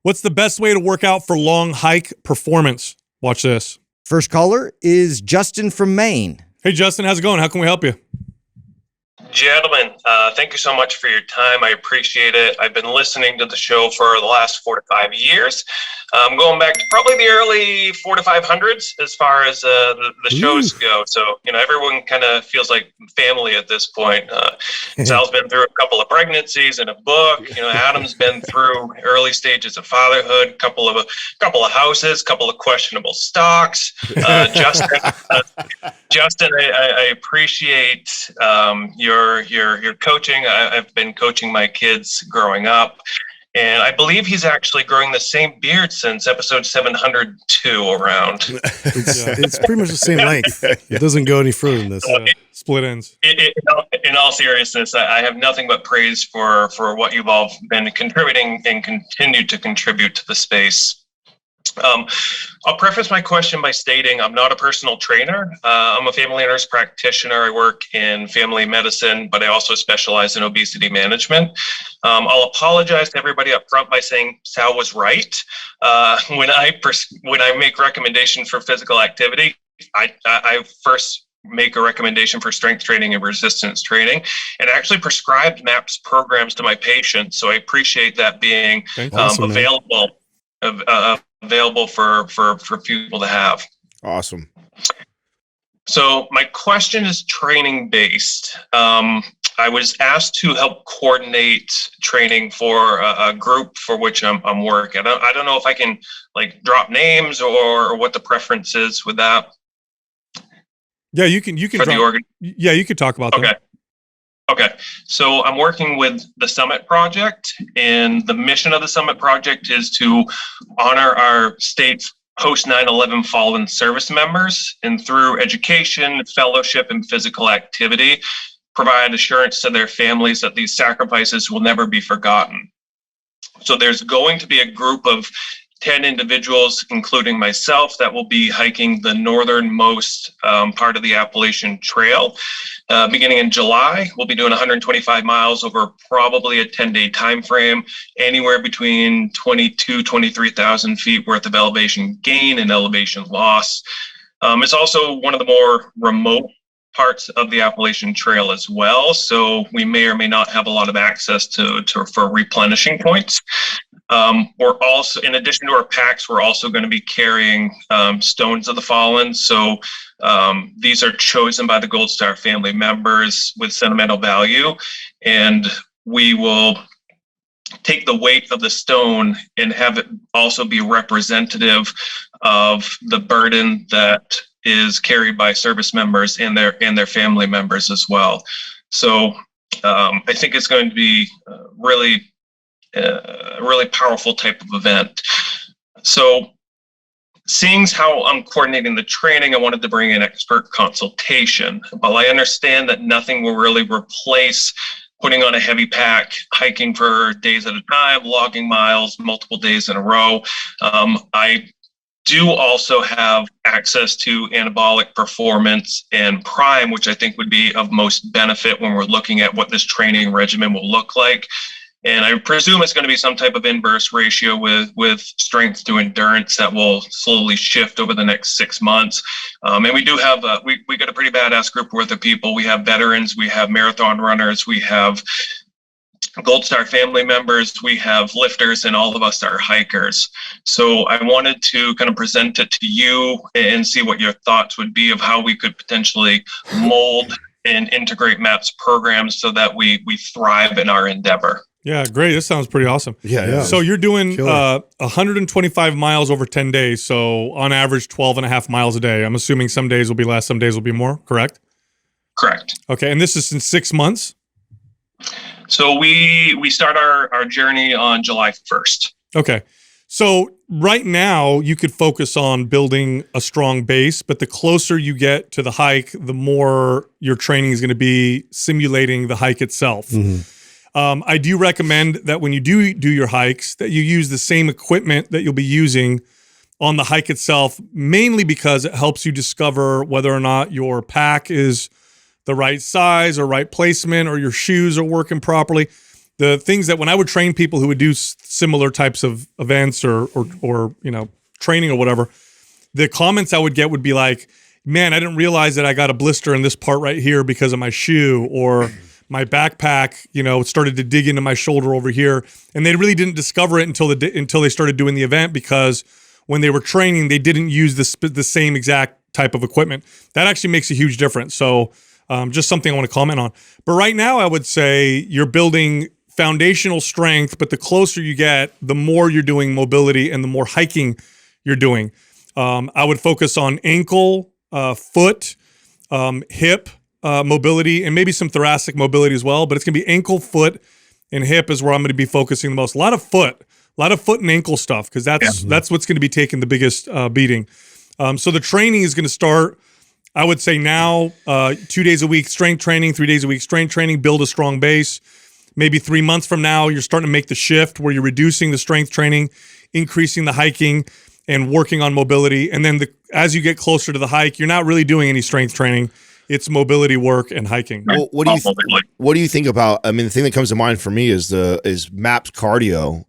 What's the best way to work out for long hike performance? Watch this. First caller is Justin from Maine. Hey, Justin, how's it going? How can we help you? Gentlemen, thank you so much for your time. I appreciate it. I've been listening to the show for the last 4 to 5 years. Going back to probably the early 4 to 500s as far as the shows go. So, everyone kind of feels like family at this point. Sal's been through a couple of pregnancies and a book. Adam's been through early stages of fatherhood, couple of houses, couple of questionable stocks. Justin, I appreciate your coaching. I've been coaching my kids growing up, and I believe he's actually growing the same beard since episode 702 around. It's pretty much the same length. It doesn't go any further than this. Split ends. In all seriousness, I have nothing but praise for what you've all been contributing and continue to contribute to the space. I'll preface my question by stating I'm not a personal trainer. I'm a family nurse practitioner. I work in family medicine, but I also specialize in obesity management. I'll apologize to everybody up front by saying Sal was right. When I make recommendations for physical activity, I first make a recommendation for strength training and resistance training, and actually prescribed MAPS programs to my patients. So I appreciate that being available for people to have. Awesome. So my question is training based. I was asked to help coordinate training for a group for which I'm working. I don't know if I can drop names or what the preference is with that. Yeah, you can for the organ. Yeah, you could talk about that. Okay. So I'm working with the Summit Project, and the mission of the Summit Project is to honor our state's post 9/11 fallen service members, and through education, fellowship, and physical activity, provide assurance to their families that these sacrifices will never be forgotten. So there's going to be a group of 10 individuals, including myself, that will be hiking the northernmost part of the Appalachian Trail. Beginning in July, we'll be doing 125 miles over probably a 10-day time frame, anywhere between 23,000 feet worth of elevation gain and elevation loss. It's also one of the more remote parts of the Appalachian Trail as well, so we may or may not have a lot of access for replenishing points. We're also, in addition to our packs, we're also going to be carrying Stones of the Fallen. So these are chosen by the Gold Star family members with sentimental value, and we will take the weight of the stone and have it also be representative of the burden that is carried by service members and their family members as well. So I think it's going to be really powerful type of event. So seeing how I'm coordinating the training, I wanted to bring in expert consultation. While I understand that nothing will really replace putting on a heavy pack, hiking for days at a time, logging miles, multiple days in a row, I do also have access to anabolic performance and prime, which I think would be of most benefit when we're looking at what this training regimen will look like. And I presume it's going to be some type of inverse ratio with strength to endurance that will slowly shift over the next 6 months. And we do have, we got a pretty badass group worth of people. We have veterans, we have marathon runners, we have Gold Star family members, we have lifters, and all of us are hikers. So I wanted to kind of present it to you and see what your thoughts would be of how we could potentially mold and integrate MAPS programs so that we thrive in our endeavor. Yeah, great. This sounds pretty awesome. Yeah. So you're doing 125 miles over 10 days. So on average, 12 and a half miles a day. I'm assuming some days will be less, some days will be more, correct? Correct. Okay. And this is in 6 months? So we start our journey on July 1st. Okay. So right now you could focus on building a strong base, but the closer you get to the hike, the more your training is going to be simulating the hike itself. Mm-hmm. I do recommend that when you do your hikes, that you use the same equipment that you'll be using on the hike itself, mainly because it helps you discover whether or not your pack is the right size or right placement, or your shoes are working properly. the things that when I would train people who would do similar types of events or training or whatever, the comments I would get would be like, man, I didn't realize that I got a blister in this part right here because of my shoe, or my backpack, started to dig into my shoulder over here. And they really didn't discover it until they started doing the event, because when they were training, they didn't use the same exact type of equipment. That actually makes a huge difference. So just something I want to comment on. But right now, I would say you're building foundational strength, but the closer you get, the more you're doing mobility and the more hiking you're doing. I would focus on ankle, foot, hip mobility, and maybe some thoracic mobility as well. But it's going to be ankle, foot, and hip is where I'm going to be focusing the most. A lot of foot and ankle stuff, because that's what's going to be taking the biggest beating. So the training is going to start, I would say now, 2 days a week strength training, 3 days a week strength training, build a strong base. Maybe 3 months from now, you're starting to make the shift where you're reducing the strength training, increasing the hiking, and working on mobility. And then as you get closer to the hike, you're not really doing any strength training. It's mobility work and hiking. Well, what do you think about? I mean, the thing that comes to mind for me is MAPS cardio,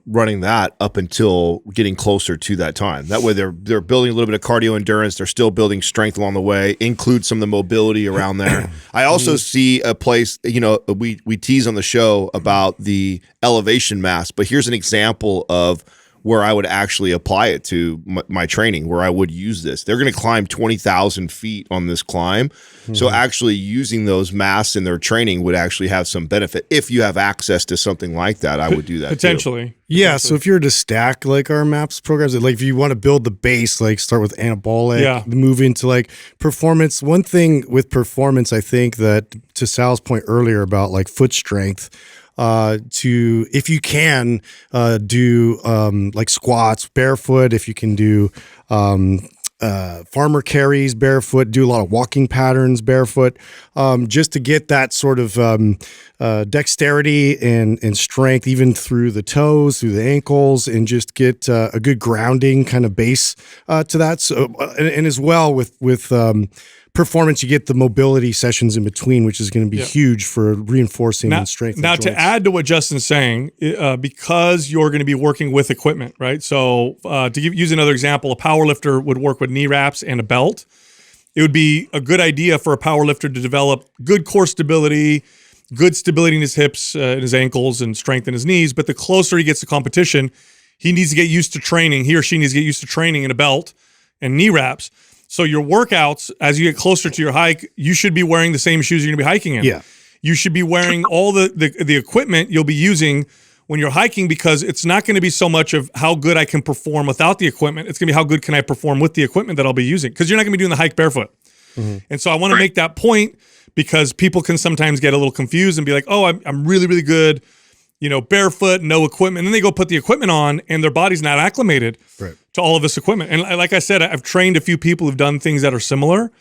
running that up until getting closer to that time. That way, they're building a little bit of cardio endurance. They're still building strength along the way. Include some of the mobility around there. I also see a place. We tease on the show about the elevation mass, but here's an example of where I would actually apply it to my training, where I would use this. They're going to climb 20,000 feet on this climb. So actually using those mass in their training would actually have some benefit. If you have access to something like that, I would do that potentially. Too. Yeah, so if you're to stack like our MAPS programs, like if you want to build the base, like start with anabolic, move into like performance. One thing with performance, I think that to Sal's point earlier about like foot strength, if you can do like squats barefoot, if you can do farmer carries barefoot, do a lot of walking patterns barefoot, just to get that sort of dexterity and strength even through the toes, through the ankles, and just get a good grounding kind of base to that. So and as well with performance, you get the mobility sessions in between, which is going to be huge for reinforcing and strength. Now, to add to what Justin's saying, because you're going to be working with equipment, right? So to use another example, a power lifter would work with knee wraps and a belt. It would be a good idea for a power lifter to develop good core stability, good stability in his hips, in his ankles, and strength in his knees. But the closer he gets to competition, he needs to get used to training. He or she needs to get used to training in a belt and knee wraps. So your workouts, as you get closer to your hike, you should be wearing the same shoes you're going to be hiking in. Yeah. You should be wearing all the equipment you'll be using when you're hiking, because it's not going to be so much of how good I can perform without the equipment. It's going to be how good can I perform with the equipment that I'll be using, because you're not going to be doing the hike barefoot. And so I want to make that point, because people can sometimes get a little confused and be like, oh, I'm really, really good, barefoot, no equipment. And then they go put the equipment on and their body's not acclimated to all of this equipment. And like I said, I've trained a few people who've done things that are similar.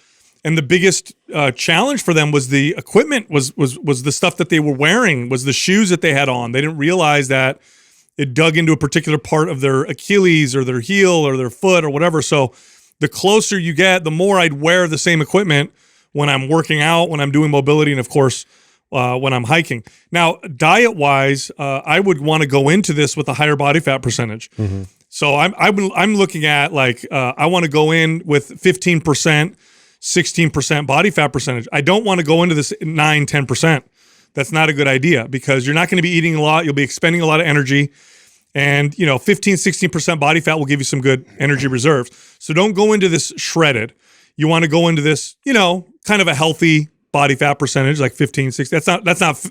And the biggest challenge for them was the equipment, was the stuff that they were wearing, was the shoes that they had on. They didn't realize that it dug into a particular part of their Achilles or their heel or their foot or whatever. So the closer you get, the more I'd wear the same equipment when I'm working out, when I'm doing mobility, and of course, when I'm hiking. Now, diet-wise, I would want to go into this with a higher body fat percentage. So I'm looking at I want to go in with 15%, 16% body fat percentage. I don't want to go into this 9, 10%. That's not a good idea, because you're not going to be eating a lot. You'll be expending a lot of energy. And, 15, 16% body fat will give you some good energy reserves. So don't go into this shredded. You want to go into this, kind of a healthy body fat percentage, like 15, 16.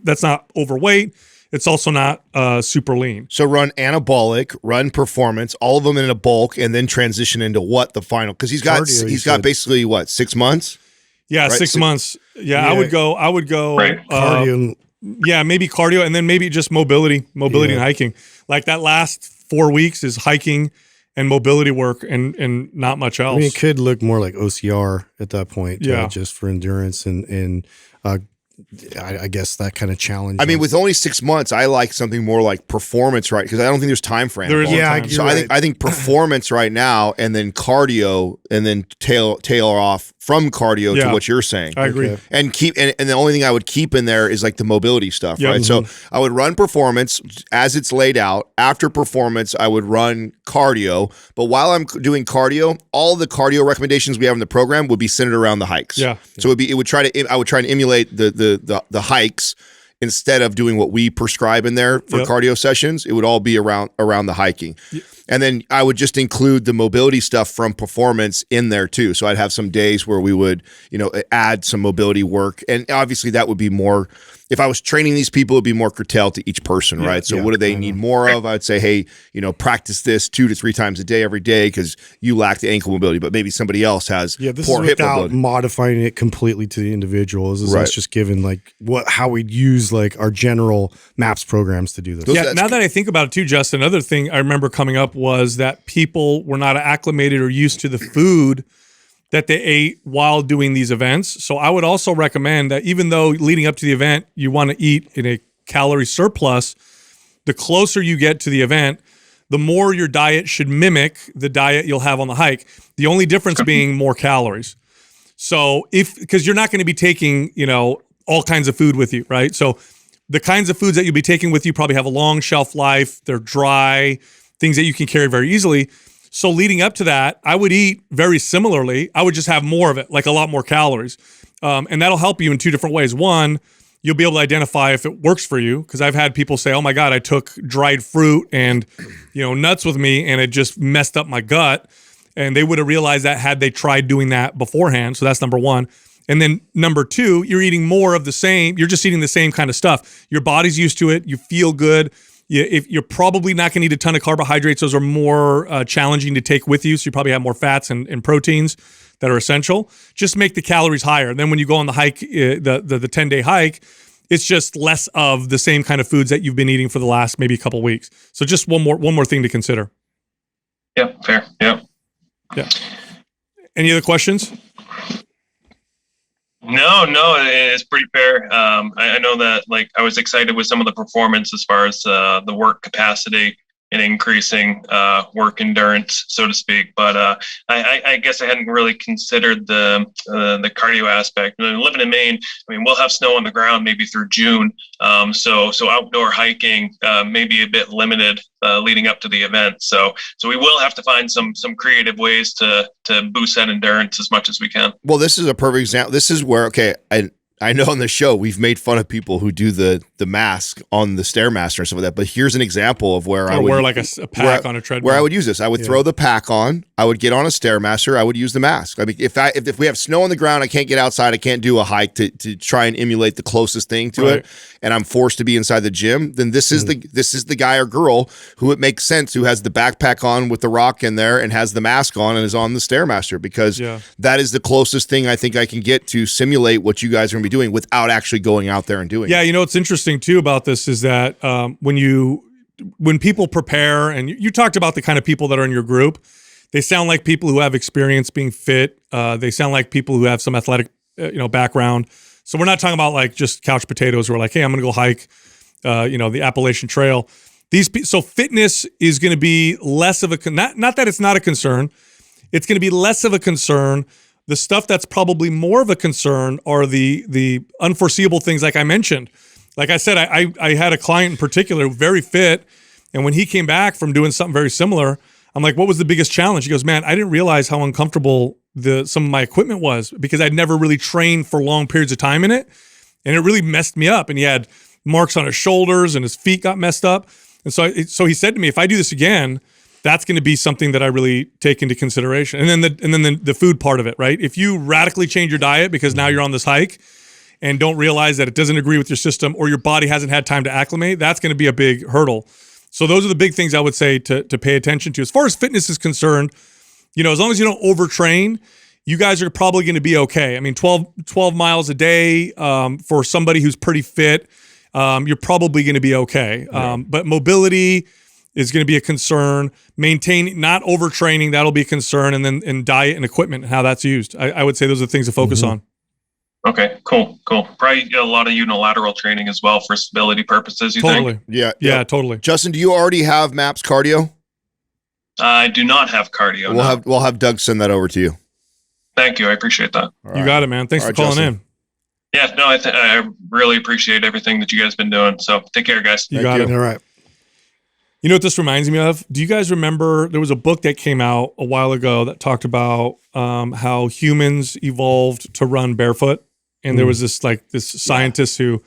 That's not overweight. It's also not super lean. So run anabolic, run performance, all of them in a bulk, and then transition into what the final, because he's got basically what, 6 months? Yeah, right? 6 months. Yeah, I would go cardio. Maybe cardio, and then maybe just mobility and hiking. Like that last 4 weeks is hiking and mobility work and not much else. I mean, it could look more like OCR at that point, just for endurance and I guess that kind of challenge. I mean, with only 6 months, I like something more like performance, right? Because I don't think there's time for There is anabolic. no yeah, time. So you're right. I think performance right now, and then cardio, and then tail off from cardio Yeah. to what you're saying. I agree. Okay. And the only thing I would keep in there is like the mobility stuff, Yeah. right? So I would run performance as it's laid out. After performance, I would run cardio. But while I'm doing cardio, all the cardio recommendations we have in the program would be centered around the hikes. Yeah. So I would try to emulate the hikes instead of doing what we prescribe in there for Yep. cardio sessions. It would all be around the hiking. And then I would just include the mobility stuff from performance in there too. So I'd have some days where we would, add some mobility work. And obviously that would be more, if I was training these people, it'd be more curtailed to each person, right? So yeah, what do they need more of? I'd say, hey, practice this 2 to 3 times a day, every day, because you lack the ankle mobility, but maybe somebody else has Yeah, this poor is hip without mobility. modifying it completely to the individual. This is Right. us just given like how we'd use like our general MAPS programs to do this. Those- Yeah, that's now that I think about it too, Justin, another thing I remember coming up was that people were not acclimated or used to the food that they ate while doing these events. So I would also recommend that even though leading up to the event, you want to eat in a calorie surplus, the closer you get to the event, the more your diet should mimic the diet you'll have on the hike. The only difference being more calories. So because you're not going to be taking, all kinds of food with you, right? So the kinds of foods that you'll be taking with you probably have a long shelf life. They're dry, things that you can carry very easily. So leading up to that, I would eat very similarly. I would just have more of it, like a lot more calories. And that'll help you in 2 different ways. One, you'll be able to identify if it works for you. Because I've had people say, oh my God, I took dried fruit and nuts with me and it just messed up my gut. And they would have realized that had they tried doing that beforehand. So that's number one. And then number 2, you're eating more of the same. You're just eating the same kind of stuff. Your body's used to it. You feel good. If you're probably not going to need a ton of carbohydrates, those are more challenging to take with you. So you probably have more fats and proteins that are essential. Just make the calories higher. Then when you go on the hike, the 10-day hike, it's just less of the same kind of foods that you've been eating for the last maybe couple weeks. So just one more thing to consider. Yeah, fair. Yeah. Yeah. Any other questions? No, it's pretty fair. I know that I was excited with some of the performance as far as the work capacity and increasing work endurance, so to speak. But I guess I hadn't really considered the cardio aspect. And living in Maine, we'll have snow on the ground maybe through June. So outdoor hiking may be a bit limited leading up to the event. So we will have to find some creative ways to boost that endurance as much as we can. Well, this is a perfect example. This is where, I know on the show we've made fun of people who do the mask on the Stairmaster and stuff like that. But here's an example of where I would wear like a pack on a treadmill. Where I would use this, I would throw the pack on. I would get on a Stairmaster. I would use the mask. If we have snow on the ground, I can't get outside. I can't do a hike to try and emulate the closest thing to it, and I'm forced to be inside the gym. Then this is the guy or girl who it makes sense, who has the backpack on with the rock in there and has the mask on and is on the Stairmaster, because that is the closest thing I think I can get to simulate what you guys are going to be doing without actually going out there and doing it. Yeah, what's interesting too about this is that when people prepare, and you talked about the kind of people that are in your group, they sound like people who have experience being fit. They sound like people who have some athletic, background. So we're not talking about like just couch potatoes who are like, hey, I'm going to go hike, the Appalachian Trail. So fitness is going to be less of a not that it's not a concern. It's going to be less of a concern. The stuff that's probably more of a concern are the unforeseeable things like I mentioned. Like I said, I had a client in particular, very fit, and when he came back from doing something very similar, I'm like, what was the biggest challenge? He goes, man, I didn't realize how uncomfortable some of my equipment was, because I'd never really trained for long periods of time in it, and it really messed me up. And he had marks on his shoulders, and his feet got messed up. And so he said to me, if I do this again, that's going to be something that I really take into consideration. And then the food part of it, right? If you radically change your diet because now you're on this hike and don't realize that it doesn't agree with your system, or your body hasn't had time to acclimate, that's going to be a big hurdle. So those are the big things I would say to pay attention to. As far as fitness is concerned, as long as you don't overtrain, you guys are probably going to be okay. 12 miles a day for somebody who's pretty fit, you're probably going to be okay. But mobility is going to be a concern. Not overtraining, that'll be a concern. And then diet and equipment and how that's used. I would say those are the things to focus on. Okay, cool. Probably a lot of unilateral training as well for stability purposes, you think? Totally. Yeah. Yeah, totally. Justin, do you already have MAPS cardio? I do not have cardio. We'll have Doug send that over to you. Thank you. I appreciate that. You got it, man. Thanks All for right, calling Justin. in. Yeah, no, I really appreciate everything that you guys been doing. So take care, guys. You got it. All right. You know what this reminds me of? Do you guys remember there was a book that came out a while ago that talked about how humans evolved to run barefoot? And there was this scientist who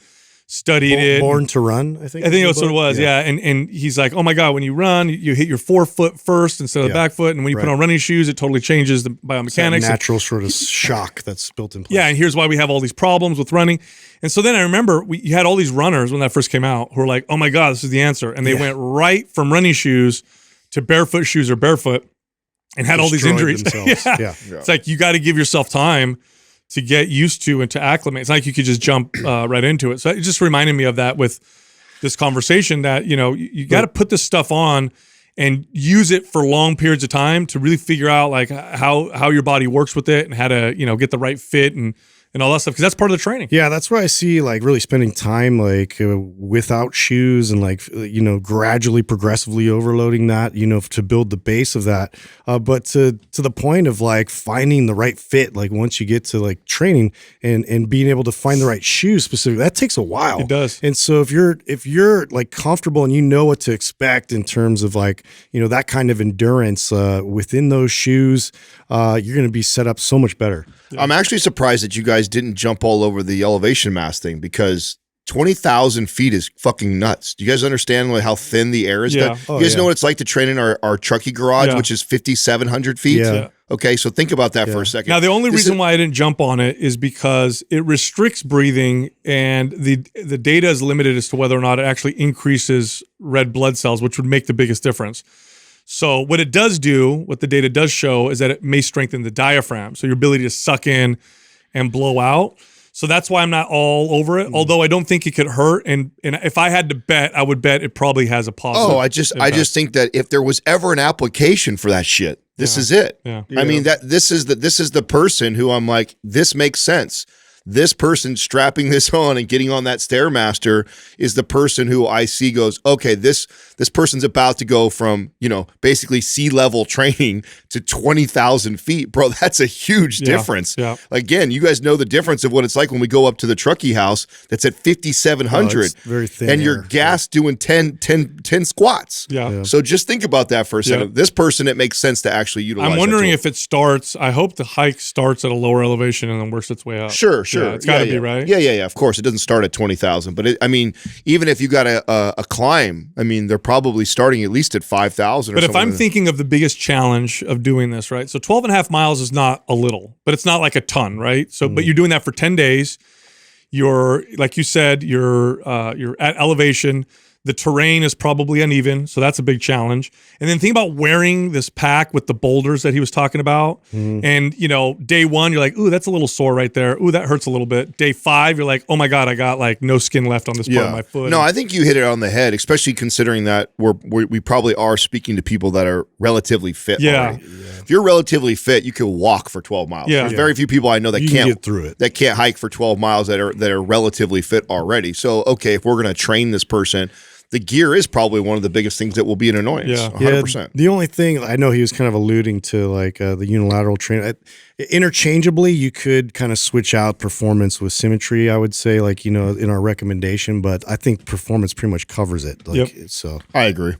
studied it. Born to Run, I think. I think was that's the what it book. was. Yeah. And he's like, oh my God, when you run, you hit your forefoot first instead of the Yeah. back foot. And when you put Right. on running shoes, it totally changes the It's that biomechanics. natural sort of shock that's built in place. Yeah, and here's why we have all these problems with running. And so then I remember you had all these runners when that first came out who were like, oh my God, this is the answer. And they went right from running shoes to barefoot shoes or barefoot and had all these Destroyed injuries. themselves. Yeah. Yeah. It's like you got to give yourself time to get used to and to acclimate. It's not like you could just jump right into it. So it just reminded me of that with this conversation that, you got to put this stuff on and use it for long periods of time to really figure out like how your body works with it and how to, get the right fit and all that stuff. Cause that's part of the training. Yeah, that's where I see like really spending time like without shoes and like gradually, progressively overloading that, to build the base of that. But to the point of like finding the right fit, like once you get to like training and being able to find the right shoes specifically, that takes a while. It does. And so if you're like comfortable and you know what to expect in terms of like that kind of endurance within those shoes, you're going to be set up so much better. I'm actually surprised that you guys didn't jump all over the elevation mass thing because 20,000 feet is fucking nuts. Do you guys understand like how thin the air is? Yeah. You guys know what it's like to train in our Truckee garage, Yeah. which is 5,700 feet? Yeah. Okay, so think about that for a second. Now, the only This reason is- why I didn't jump on it is because it restricts breathing and the data is limited as to whether or not it actually increases red blood cells, which would make the biggest difference. So what it does do, what the data does show is that it may strengthen the diaphragm. So your ability to suck in and blow out. So that's why I'm not all over it. Although I don't think it could hurt. And if I had to bet, I would bet it probably has a positive. I just think that if there was ever an application for that shit, this is it. Yeah. I mean this is the person who I'm like, this makes sense. This person strapping this on and getting on that Stairmaster is the person who I see goes, okay, this person's about to go from, basically sea level training to 20,000 feet. Bro, that's a huge difference. Yeah. Again, you guys know the difference of what it's like when we go up to the Truckee house that's at 5,700 it's very thin and you're air. gassed doing 10 squats. Yeah. So just think about that for a second. Yeah. This person, it makes sense to actually utilize. I'm wondering that if it starts, I hope the hike starts at a lower elevation and then works its way up. Sure. Yeah, it's got to be, right? Yeah. Of course, it doesn't start at 20,000, but even if you got a climb, they're probably starting at least at 5,000. But if I'm thinking of the biggest challenge of doing this, right? So 12 and a half miles is not a little, but it's not like a ton, right? So, but you're doing that for 10 days. You're, like you said, you're at elevation. The terrain is probably uneven, so that's a big challenge. And then think about wearing this pack with the boulders that he was talking about. And, day one, you're like, ooh, that's a little sore right there. Ooh, that hurts a little bit. Day 5, you're like, oh my God, I got like no skin left on this part of my foot. No, I think you hit it on the head, especially considering that we probably are speaking to people that are relatively fit. Yeah. already. If you're relatively fit, you can walk for 12 miles. Yeah. There's very few people I know that You can can't get through it. that can't hike for 12 miles that are relatively fit already. So, okay, if we're going to train this person, the gear is probably one of the biggest things that will be an annoyance. Yeah. 100%. The only thing I know he was kind of alluding to, like the unilateral training. Interchangeably, you could kind of switch out performance with symmetry. I would say, like in our recommendation, but I think performance pretty much covers it. Like, Yep. So I agree.